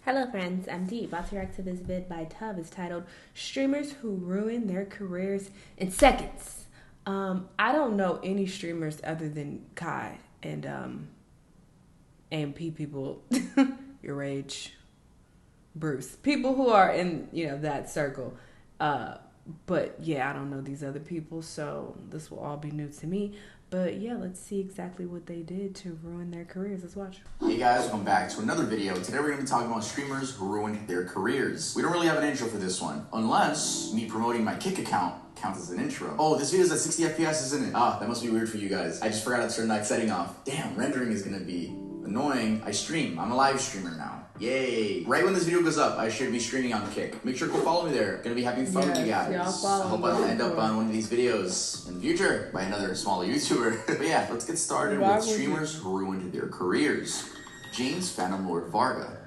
Hello friends, I'm Dee, about to react to this vid by Tub. It's titled Streamers Who Ruin Their Careers in Seconds. I don't know any streamers other than Kai and AMP people, your age, Bruce. People who are in, that circle. But yeah, I don't know these other people, so this will all be new to me. But yeah, let's see exactly what they did to ruin their careers. Let's watch. Hey guys, welcome back to another video. Today we're going to be talking about streamers who ruined their careers. We don't really have an intro for this one, unless me promoting my Kick account counts as an intro. Oh, this video is at 60 FPS, isn't it? Ah, that must be weird for you guys. I just forgot to turn that setting off. Damn, rendering is going to be annoying. I stream. I'm a live streamer now. Yay. Right when this video goes up, I should be streaming on Kick. Make sure to go follow me there. Gonna be having fun with you guys. I hope I end up on one of these videos in the future by another smaller YouTuber. But yeah, let's get started with streamers who ruined their careers. James Phantom Lord Varga.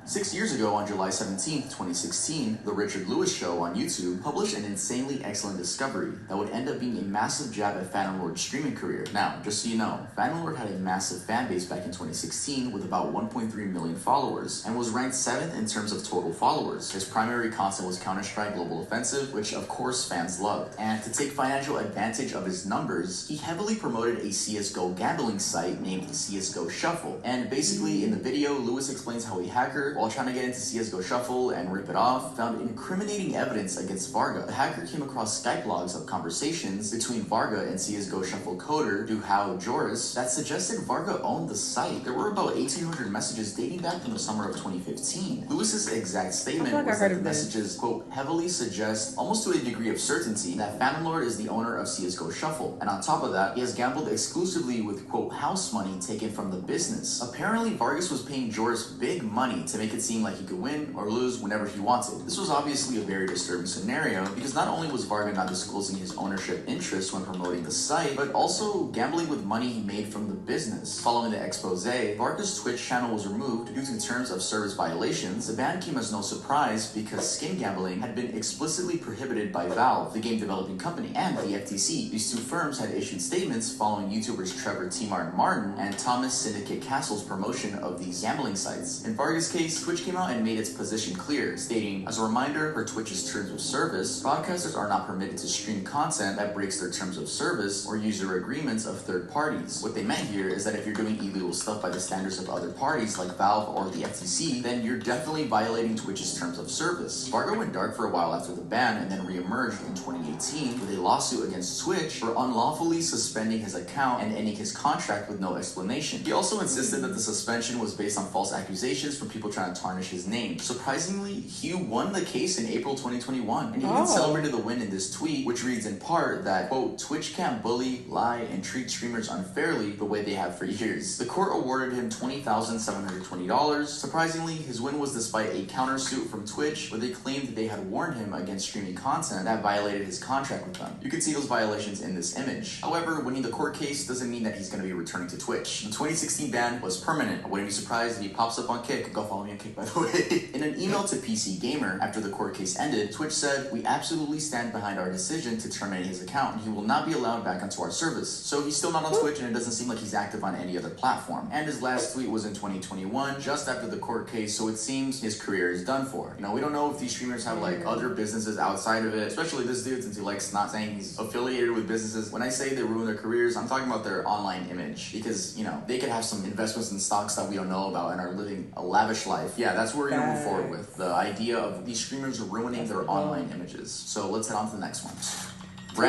6 years ago, on July 17th, 2016, The Richard Lewis Show on YouTube published an insanely excellent discovery that would end up being a massive jab at Phantom Lord's streaming career. Now, just so you know, Phantom Lord had a massive fan base back in 2016 with about 1.3 million followers, and was ranked 7th in terms of total followers. His primary content was Counter-Strike Global Offensive, which of course fans loved. And to take financial advantage of his numbers, he heavily promoted a CSGO gambling site named CSGO Shuffle. And basically, in the video, Lewis explains how a hacker, while trying to get into CSGO Shuffle and rip it off, found incriminating evidence against Varga. The hacker came across Skype logs of conversations between Varga and CSGO Shuffle coder Duhao Joris that suggested Varga owned the site. There were about 1,800 messages dating back from the summer of 2015. Lewis's exact statement was that the messages, quote, heavily suggest, almost to a degree of certainty, that Phantom Lord is the owner of CSGO Shuffle. And on top of that, he has gambled exclusively with, quote, house money taken from the business. Apparently, Vargas was paying Joris big money to make it seem like he could win or lose whenever he wanted. This was obviously a very disturbing scenario because not only was Varga not disclosing his ownership interest when promoting the site, but also gambling with money he made from the business. Following the expose, Varga's Twitch channel was removed due to terms of service violations. The ban came as no surprise because skin gambling had been explicitly prohibited by Valve, the game developing company, and the FTC. These two firms had issued statements following YouTubers Trevor T. Martin and Thomas Syndicate Castle's promotion of these gambling sites. In Varga's case, Twitch came out and made its position clear, stating, as a reminder, per Twitch's terms of service, broadcasters are not permitted to stream content that breaks their terms of service or user agreements of third parties. What they meant here is that if you're doing illegal stuff by the standards of other parties like Valve or the FTC, then you're definitely violating Twitch's terms of service. Varga went dark for a while after the ban and then re-emerged in 2018 with a lawsuit against Twitch for unlawfully suspending his account and ending his contract with no explanation. He also insisted that the suspension was based on false accusations from people trying to tarnish his name. Surprisingly, he won the case in April 2021, and he even celebrated the win in this tweet, which reads in part that, quote, Twitch can't bully, lie, and treat streamers unfairly the way they have for years. The court awarded him $20,720. Surprisingly, his win was despite a countersuit from Twitch, where they claimed that they had warned him against streaming content that violated his contract with them. You can see those violations in this image. However, winning the court case doesn't mean that he's going to be returning to Twitch. The 2016 ban was permanent. I wouldn't be surprised if he pops up on Kick. Go follow me on Kick, by the way. In an email to PC Gamer after the court case ended, Twitch said, we absolutely stand behind our decision to terminate his account, and he will not be allowed back onto our service. So he's still not on Twitch, and it doesn't seem like he's active on any other platform. And his last tweet was in 2021, just after the court case, so it seems his career is done for. We don't know if these streamers have like other businesses outside of it, especially this dude, since he likes not saying he's affiliated with businesses. When I say they ruin their careers, I'm talking about their online image, because they could have some investments in stocks that we don't know about and are living a lavish life. Yeah, that's where we're gonna move forward with the idea of these streamers ruining their online images. So let's head on to the next one.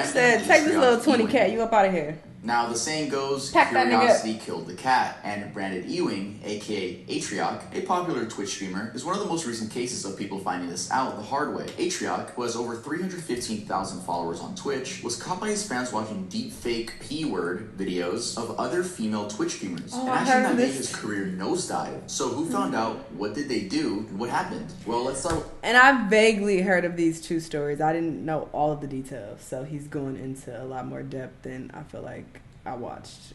Said, take this little 20K, you up out of here. Now, the saying goes, curiosity killed the cat, and Brandon Ewing, aka Atrioc, a popular Twitch streamer, is one of the most recent cases of people finding this out the hard way. Atrioc, who has over 315,000 followers on Twitch, was caught by his fans watching deepfake P-word videos of other female Twitch streamers, and actually that made his career nosedive. So who found out, what did they do, and what happened? Well, let's start. And I vaguely heard of these two stories. I didn't know all of the details, so he's going into a lot more depth than I feel like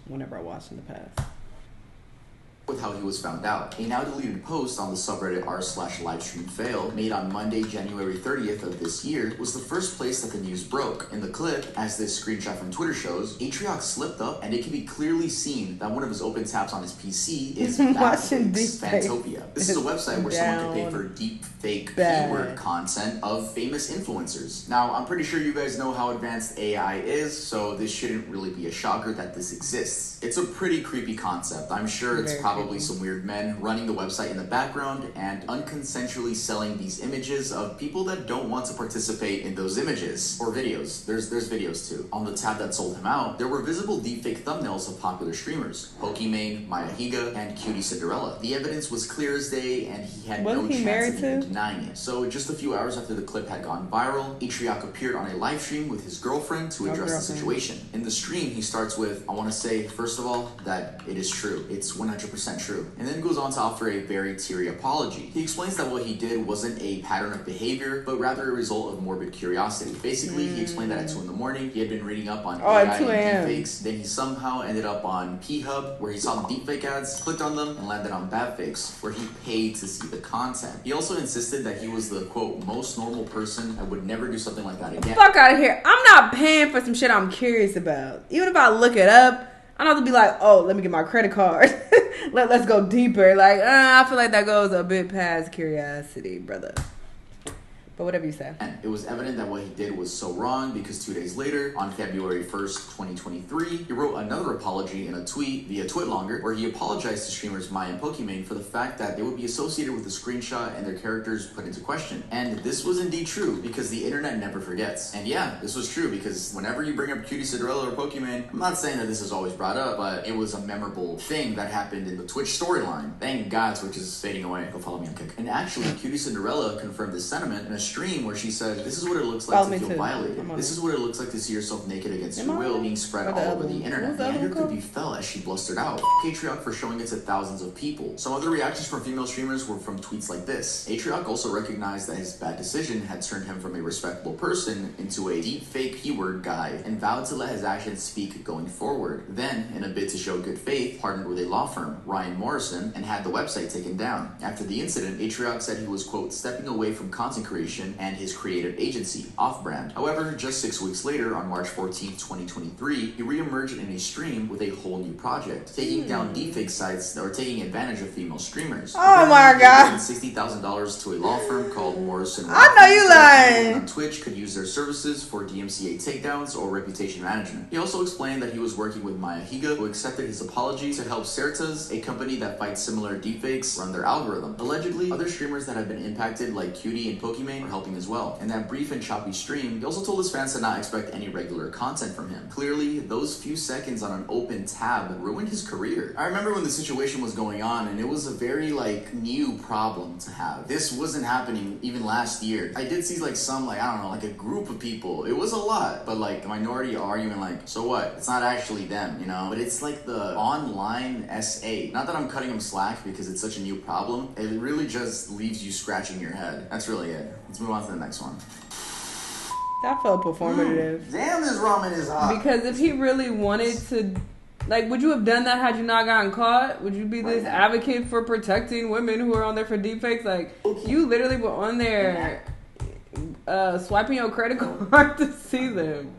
whenever I watched in the past. with how he was found out. A now deleted post on the subreddit r/livestreamfail made on Monday, January 30th of this year was the first place that the news broke. In the clip, as this screenshot from Twitter shows, Atrioc slipped up and it can be clearly seen that one of his open tabs on his PC is Fantopia. This is a website where someone can pay for deep fake keyword content of famous influencers. Now, I'm pretty sure you guys know how advanced AI is, so this shouldn't really be a shocker that this exists. It's a pretty creepy concept. I'm sure it's probably some weird men running the website in the background and unconsensually selling these images of people that don't want to participate in those images or videos. There's videos too. On the tab that sold him out, there were visible deepfake thumbnails of popular streamers, Pokimane, Maya Higa, and Cutie Cinderella. The evidence was clear as day, and he had no chance of even denying it. So just a few hours after the clip had gone viral, Atrioc appeared on a live stream with his girlfriend to address the situation. In the stream, he starts with, I want to say, first of all, that it is true. It's 100% true. And then goes on to offer a very teary apology. He explains that what he did wasn't a pattern of behavior, but rather a result of morbid curiosity. Basically, he explained that at 2 in the morning, he had been reading up on AI and deepfakes. Then he somehow ended up on P-Hub, where he saw the deepfake ads, clicked on them, and landed on Badfakes, where he paid to see the content. He also insisted that he was the, quote, most normal person and would never do something like that again. Fuck out of here. I'm not paying for some shit I'm curious about. Even if I look it up, I don't have to be like, oh, let me get my credit card. Let's go deeper. Like, I feel like that goes a bit past curiosity, brother. But whatever you say. And it was evident that what he did was so wrong because 2 days later, on February 1st, 2023, he wrote another apology in a tweet via Twitlonger where he apologized to streamers Maya and Pokimane for the fact that they would be associated with the screenshot and their characters put into question. And this was indeed true because the internet never forgets. And yeah, this was true because whenever you bring up Cutie Cinderella or Pokimane, I'm not saying that this is always brought up, but it was a memorable thing that happened in the Twitch storyline. Thank God Twitch is fading away. Go follow me on Kick. And actually, Cutie Cinderella confirmed this sentiment in a stream where she said, this is what it looks like to feel violated. This is what it looks like to see yourself naked against your will being spread all over the internet. The anger could be felt as she blustered out. Atrioc for showing it to thousands of people. Some other reactions from female streamers were from tweets like this. Atrioc also recognized that his bad decision had turned him from a respectable person into a deep fake keyword guy and vowed to let his actions speak going forward. Then, in a bid to show good faith, partnered with a law firm, Ryan Morrison, and had the website taken down. After the incident, Atrioc said he was, quote, stepping away from content creation and his creative agency, Off-Brand. However, just 6 weeks later, on March 14th, 2023, he re-emerged in a stream with a whole new project, taking down deepfake sites that were taking advantage of female streamers. Oh my God! $60,000 to a law firm called Morrison. I know you lying. On Twitch could use their services for DMCA takedowns or reputation management. He also explained that he was working with Maya Higa, who accepted his apology to help Certas, a company that fights similar deepfakes, run their algorithm. Allegedly, other streamers that have been impacted, like Cutie and Pokimane, are helping as well. In that brief and choppy stream, he also told his fans to not expect any regular content from him. Clearly, those few seconds on an open tab ruined his career. I remember when the situation was going on, and it was a very, new problem to have. This wasn't happening even last year. I did see, some, I don't know, a group of people. It was a lot, but, the minority arguing, so what? It's not actually them, you know? But it's, the online SA. Not that I'm cutting them slack because it's such a new problem. It really just leaves you scratching your head. That's really it. Let's move on to the next one. That felt performative. Damn, this ramen is hot. Because if he really wanted to, would you have done that had you not gotten caught? Would you be this advocate for protecting women who are on there for deepfakes? You literally were on there swiping your credit card to see them.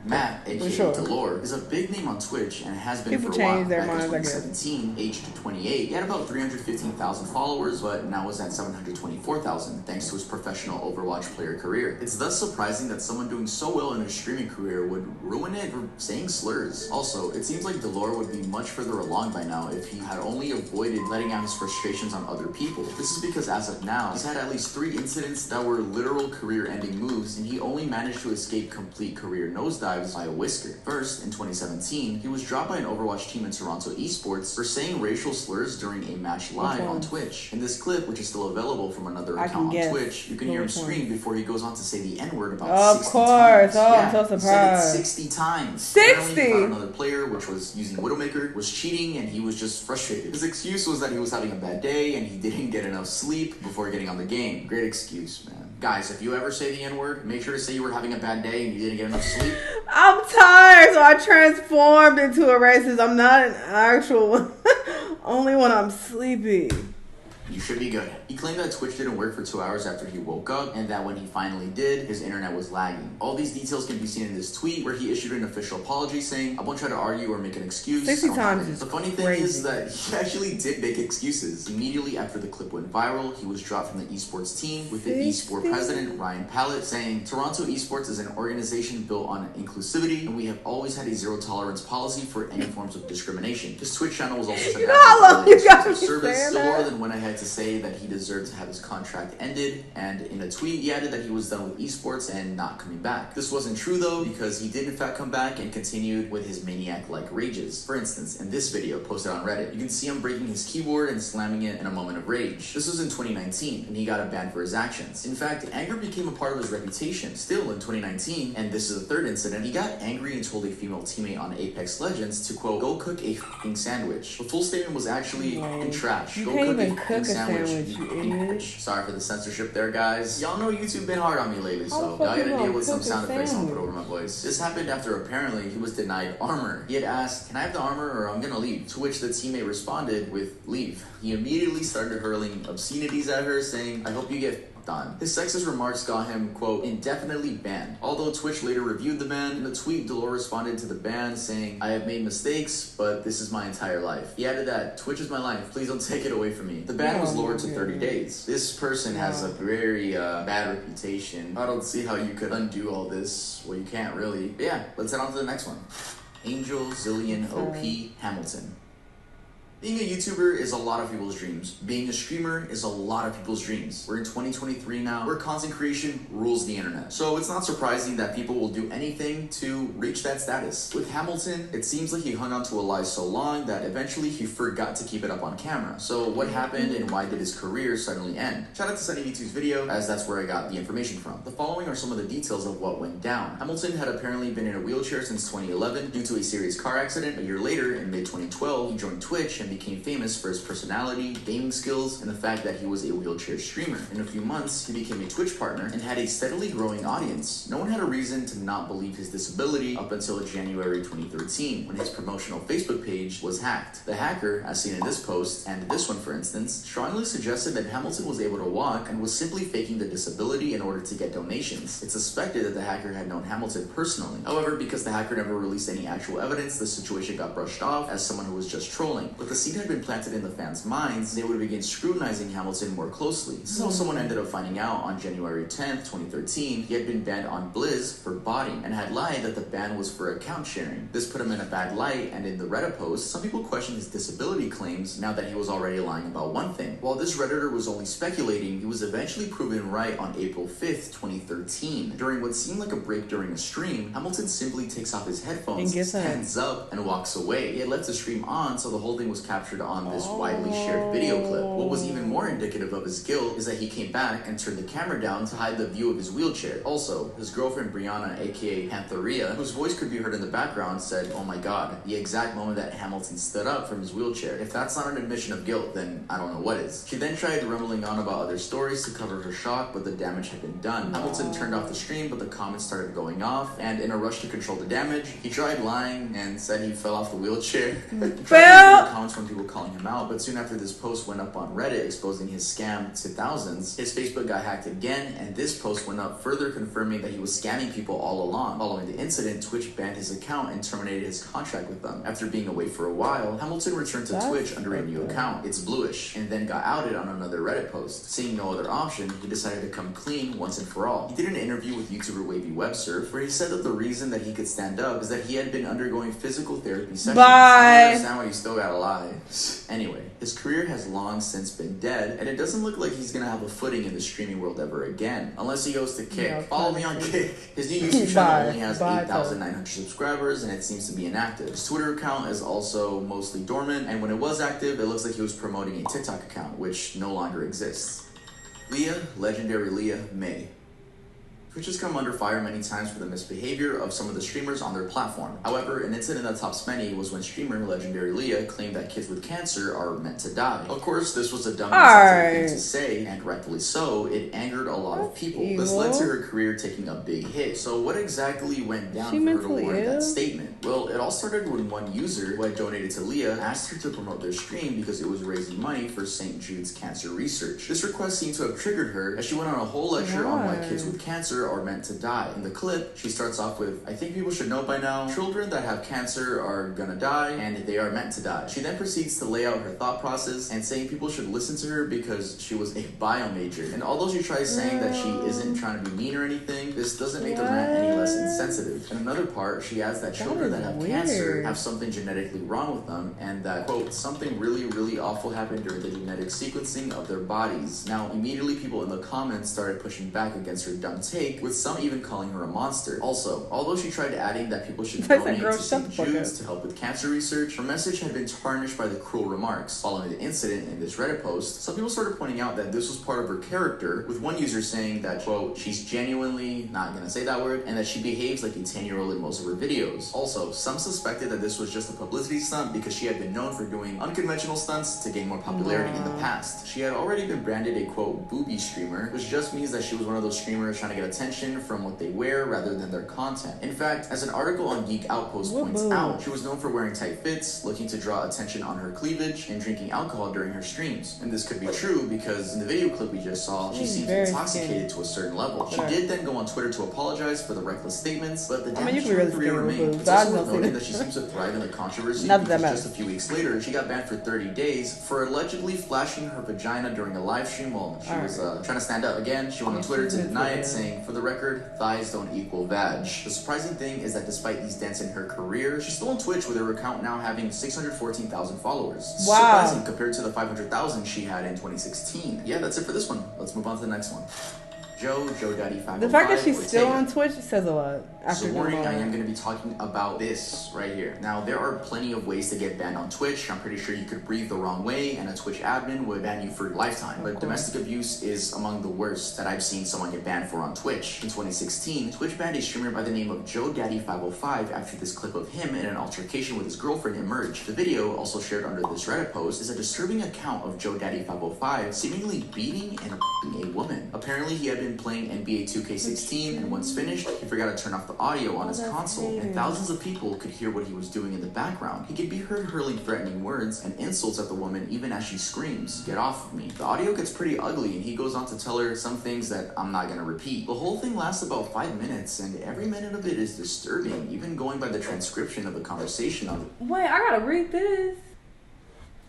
Matt, aka Delore, is a big name on Twitch and has been for a while. Back in 2017, aged 28, he had about 315,000 followers, but now is at 724,000 thanks to his professional Overwatch player career. It's thus surprising that someone doing so well in his streaming career would ruin it for saying slurs. Also, it seems like Delore would be much further along by now if he had only avoided letting out his frustrations on other people. This is because as of now, he's had at least 3 incidents that were literal career-ending moves, and he only managed to escape complete career nosedive by a whisker. First, in 2017, he was dropped by an Overwatch team in Toronto esports for saying racial slurs during a match live on Twitch. In this clip, which is still available from another account on Twitch, you can hear him scream before he goes on to say the N-word about 60 times. I'm so surprised. He said it 60 times. 60! Apparently, another player, which was using Widowmaker, was cheating and he was just frustrated. His excuse was that he was having a bad day and he didn't get enough sleep before getting on the game. Great excuse, man. Guys, if you ever say the N-word, make sure to say you were having a bad day and you didn't get enough sleep. I'm tired, so I transformed into a racist. I'm not an actual one. Only when I'm sleepy. You should be good. He claimed that Twitch didn't work for 2 hours after he woke up, and that when he finally did, his internet was lagging. All these details can be seen in this tweet, where he issued an official apology saying, "I won't try to argue or make an excuse." 60 times is The funny thing is that he actually did make excuses. Immediately after the clip went viral, he was dropped from the esports team, with the esport president, Ryan Pallett, saying, "Toronto Esports is an organization built on inclusivity, and we have always had a zero-tolerance policy for any forms of discrimination." His Twitch channel was also shut down how long you got me service. saying So more that? than when I had to say that he deserved to have his contract ended, and in a tweet he added that he was done with esports and not coming back. This wasn't true though, because he did in fact come back and continued with his maniac-like rages. For instance, in this video posted on Reddit, you can see him breaking his keyboard and slamming it in a moment of rage. This was in 2019, and he got a ban for his actions. In fact, anger became a part of his reputation. Still in 2019, and this is the third incident, he got angry and told a female teammate on Apex Legends to quote, "Go cook a f***ing sandwich." The full statement was actually in trash. You Go can't cook even a cook f***ing a sandwich. sandwich, you idiot. Sorry for the censorship there, guys. Y'all know YouTube been hard on me lately, so How y'all the fuck gotta you deal gonna with some cook a sound effects I'll put sandwich? over my voice. This happened after apparently he was denied armor. He had asked, "Can I have the armor or I'm gonna leave?" To which the teammate responded with, "Leave." He immediately started hurling obscenities at her, saying, "I hope you get done." His sexist remarks got him, quote, "indefinitely banned." Although Twitch later reviewed the ban, in the tweet, Delore responded to the ban saying, "I have made mistakes, but this is my entire life." He added that, "Twitch is my life, please don't take it away from me." The ban was lowered to 30 days. This person has a very bad reputation. I don't see how you could undo all this. Well, you can't really. But yeah, let's head on to the next one. Angel Zillion OP Hamilton. Being a YouTuber is a lot of people's dreams. Being a streamer is a lot of people's dreams. We're in 2023 now, where content creation rules the internet. So it's not surprising that people will do anything to reach that status. With Hamilton, it seems like he hung on to a lie so long that eventually he forgot to keep it up on camera. So what happened and why did his career suddenly end? Shout out to Sunny2's video, as that's where I got the information from. The following are some of the details of what went down. Hamilton had apparently been in a wheelchair since 2011 due to a serious car accident. A year later, in mid-2012, he joined Twitch and became famous for his personality, gaming skills, and the fact that he was a wheelchair streamer. In a few months, he became a Twitch partner and had a steadily growing audience. No one had a reason to not believe his disability up until January 2013, when his promotional Facebook page was hacked. The hacker, as seen in this post, and this one for instance, strongly suggested that Hamilton was able to walk and was simply faking the disability in order to get donations. It's suspected that the hacker had known Hamilton personally. However, because the hacker never released any actual evidence, the situation got brushed off as someone who was just trolling. But the seed had been planted in the fans' minds, they would begin scrutinizing Hamilton more closely. This is how someone ended up finding out on January 10th, 2013, he had been banned on Blizz for botting and had lied that the ban was for account sharing. This put him in a bad light, and in the Reddit post, some people questioned his disability claims now that he was already lying about one thing. While this Redditor was only speculating, he was eventually proven right on April 5th, 2013. During what seemed like a break during a stream, Hamilton simply takes off his headphones, stands up, and walks away. He had left the stream on, so the whole thing was captured on this widely shared video clip. What was even more indicative of his guilt is that he came back and turned the camera down to hide the view of his wheelchair. Also, his girlfriend Brianna, aka Pantheria, whose voice could be heard in the background, said, "Oh my god," the exact moment that Hamilton stood up from his wheelchair. If that's not an admission of guilt, then I don't know what is. She then tried rumbling on about other stories to cover her shock, but the damage had been done. Hamilton turned off the stream, but the comments started going off, and in a rush to control the damage, he tried lying and said he fell off the wheelchair. He tried reading the comments from people calling him out, but soon after this post went up on Reddit exposing his scam to thousands, his Facebook got hacked again, and this post went up further confirming that he was scamming people all along. Following the incident, Twitch banned his account and terminated his contract with them. After being away for a while, Hamilton returned to Twitch under a new account, It's Bluish, and then got outed on another Reddit post. Seeing no other option, he decided to come clean once and for all. He did an interview with YouTuber Wavy Websurf, where he said that the reason that he could stand up is that he had been undergoing physical therapy sessions. I don't understand why you still gotta lie. Anyway, his career has long since been dead, and it doesn't look like he's gonna have a footing in the streaming world ever again, unless he goes to Kick. Yeah, follow me on Kick. His new YouTube channel only has 8,900 subscribers, and it seems to be inactive. His Twitter account is also mostly dormant, and when it was active, it looks like he was promoting a TikTok account, which no longer exists. Leah, legendary Leah May. Twitch has come under fire many times for the misbehavior of some of the streamers on their platform. However, an incident that tops many was when streamer Legendary Leah claimed that kids with cancer are meant to die. Of course, this was a dumb and insensitive thing to say, and rightfully so. It angered a lot of people. This led to her career taking a big hit. So what exactly went down for her to warrant that statement? Well, it all started when one user who had donated to Leah asked her to promote their stream because it was raising money for St. Jude's cancer research. This request seemed to have triggered her as she went on a whole lecture on why kids with cancer are meant to die. In the clip, she starts off with, "I think people should know by now, children that have cancer are gonna die and they are meant to die." She then proceeds to lay out her thought process and saying people should listen to her because she was a bio major. And although she tries saying that she isn't trying to be mean or anything, this doesn't make the rant any less insensitive. In another part, she adds that children that have cancer have something genetically wrong with them and that, quote, something really, really awful happened during the genetic sequencing of their bodies. Now, immediately people in the comments started pushing back against her dumb take, with some even calling her a monster. Also, although she tried adding that people should donate to St. Jude's to help with cancer research, her message had been tarnished by the cruel remarks. Following the incident in this Reddit post, some people started pointing out that this was part of her character, with one user saying that, quote, she's genuinely, not gonna say that word, and that she behaves like a 10-year-old in most of her videos. Also, some suspected that this was just a publicity stunt because she had been known for doing unconventional stunts to gain more popularity in the past. She had already been branded a, quote, booby streamer, which just means that she was one of those streamers trying to get attention from what they wear rather than their content. In fact, as an article on Geek Outpost points out, she was known for wearing tight fits, looking to draw attention on her cleavage, and drinking alcohol during her streams. And this could be true because in the video clip we just saw, she seems intoxicated to a certain level. She did then go on Twitter to apologize for the reckless statements, but the damage to her career remained. It's also worth noting that she seems to thrive in the controversy because just a few weeks later, she got banned for 30 days for allegedly flashing her vagina during a live stream while she was trying to stand up. Again, she went on Twitter to deny it, saying, "For the record, thighs don't equal vag." The surprising thing is that despite these dents in her career, she's still on Twitch with her account now having 614,000 followers. Wow. Surprising compared to the 500,000 she had in 2016. Yeah, that's it for this one. Let's move on to the next one. Joe Daddy 505. The fact that she's still on Twitch says a lot. So warning, I am going to be talking about this right here. Now, there are plenty of ways to get banned on Twitch. I'm pretty sure you could breathe the wrong way and a Twitch admin would ban you for a lifetime. But domestic abuse is among the worst that I've seen someone get banned for on Twitch. In 2016, Twitch banned a streamer by the name of Joe Daddy 505 after this clip of him in an altercation with his girlfriend emerged. The video, also shared under this Reddit post, is a disturbing account of Joe Daddy 505 seemingly beating and a woman. Apparently, he had been playing NBA 2K16 and once finished, he forgot to turn off the audio on his console, and thousands of people could hear what he was doing in the background. He could be heard hurling threatening words and insults at the woman even as she screams, "Get off of me." The audio gets pretty ugly and he goes on to tell her some things that I'm not gonna repeat. The whole thing lasts about 5 minutes and every minute of it is disturbing, even going by the transcription of the conversation of it. Wait, I gotta read this.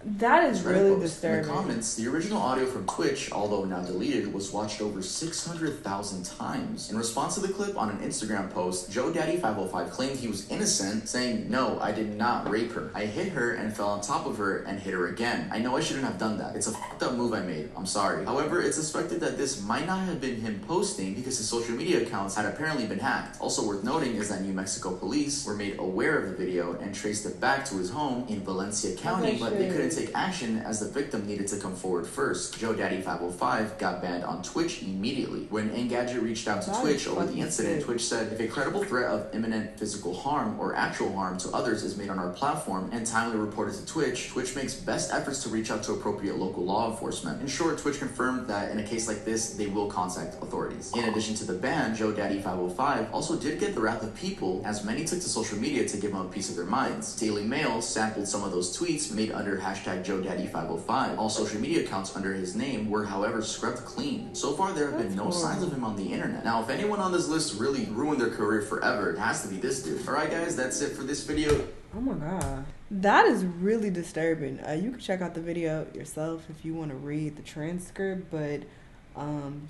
That is really disturbing. In the comments, the original audio from Twitch, although now deleted, was watched over 600,000 times. In response to the clip on an Instagram post, Joe Daddy 505 claimed he was innocent, saying, "No, I did not rape her. I hit her and fell on top of her and hit her again. I know I shouldn't have done that. It's a fucked up move I made. I'm sorry." However, it's suspected that this might not have been him posting because his social media accounts had apparently been hacked. Also worth noting is that New Mexico police were made aware of the video and traced it back to his home in Valencia County, but they couldn't take action as the victim needed to come forward first. Joe Daddy 505 got banned on Twitch immediately. When Engadget reached out to Twitch over the incident, Twitch said, "If a credible threat of imminent physical harm or actual harm to others is made on our platform and timely reported to Twitch, Twitch makes best efforts to reach out to appropriate local law enforcement." In short, Twitch confirmed that in a case like this, they will contact authorities. In addition to the ban, Joe Daddy 505 also did get the wrath of people, as many took to social media to give him a piece of their minds. Daily Mail sampled some of those tweets made under hashtag Joe Daddy 505. All social media accounts under his name were, however, scrubbed clean. So far, there have been no signs of him on the internet. Now, if anyone on this list really ruined their career forever, it has to be this dude. Alright guys, that's it for this video. Oh my god. That is really disturbing. You can check out the video yourself if you want to read the transcript, but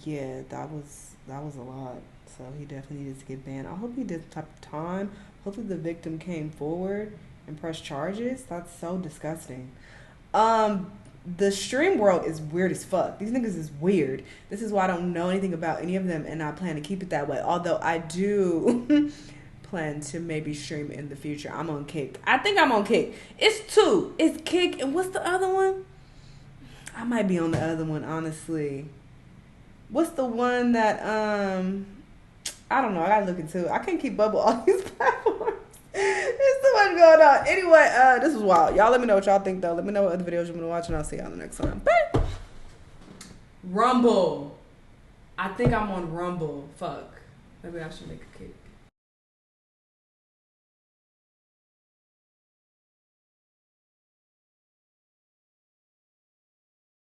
yeah, that was a lot. So he definitely needed to get banned. I hope he did the type of time. Hopefully the victim came forward and pressed charges. That's so disgusting. The stream world is weird as fuck. These niggas is weird. This is why I don't know anything about any of them, and I plan to keep it that way. Although I do plan to maybe stream in the future. I'm on Kick. I think I'm on Kick. It's two. It's Kick, and what's the other one? I might be on the other one, honestly. What's the one that I don't know. I gotta look into it. I can't keep up with all these platforms. There's too much going on. Anyway, this was wild. Y'all let me know what y'all think, though. Let me know what other videos you want to watch, and I'll see y'all in the next one. Bye. Rumble. I think I'm on Rumble. Fuck. Maybe I should make a kick.